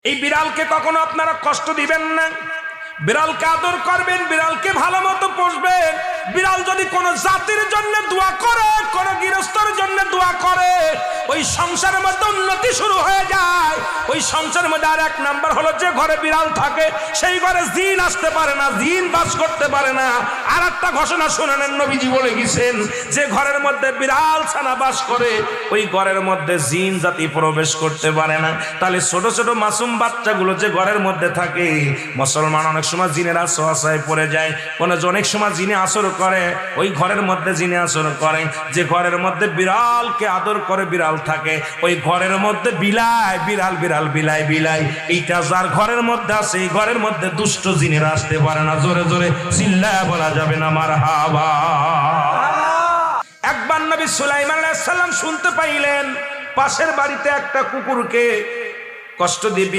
এই বিড়ালকে কখনো আপনারা কষ্ট দিবেন না। বিড়ালকে আদর করবেন, বিড়ালকে ভালো মতো পুষবেন। বিড়াল যদি কোনো জাতির জন্য দোয়া করে, কোনো গৃহস্থর জন্য দোয়া করে, ওই সংসারের মধ্যে উন্নতি শুরু হয়ে যায়। ওই সংসারের মধ্যে আর এক নাম্বার হলো, যে ঘরে বিড়াল থাকে সেই ঘরে জিন আসতে পারে না, জিন বাস করতে পারে না। আর একটা ঘোষণা শুনেন, নবীজি বলে গেছেন, যে ঘরের মধ্যে বিড়াল ছানা বাস করে ওই ঘরের মধ্যে জিন জাতি প্রবেশ করতে পারে না। তাহলে ছোট ছোট মাসুম বাচ্চাগুলো যে ঘরের মধ্যে থাকে, মুসলমান অনেক সময় জিনের আশ্রয় পড়ে যায়, অনেক সময় জিনে আসর করে, ওই ঘরের মধ্যে জিনে আসর করে। যে ঘরের মধ্যে বিড়ালকে আদর করে বিড়াল থাকে, ওই ঘরের মধ্যে বিলাই বিড়াল বিড়াল বিলাই বিলাই, এইটা যার ঘরের মধ্যে আছে, এই ঘরের মধ্যে দুষ্ট জিনেরা আসতে পারে না। জোরে জোরে চিল্লায় বলা যাবে না মারহাবা। একবার নবী সুলাইমান আলাইহিস সালাম শুনতে পাইলেন, পাশের বাড়িতে একটা কুকুরকে কষ্ট দিয়ে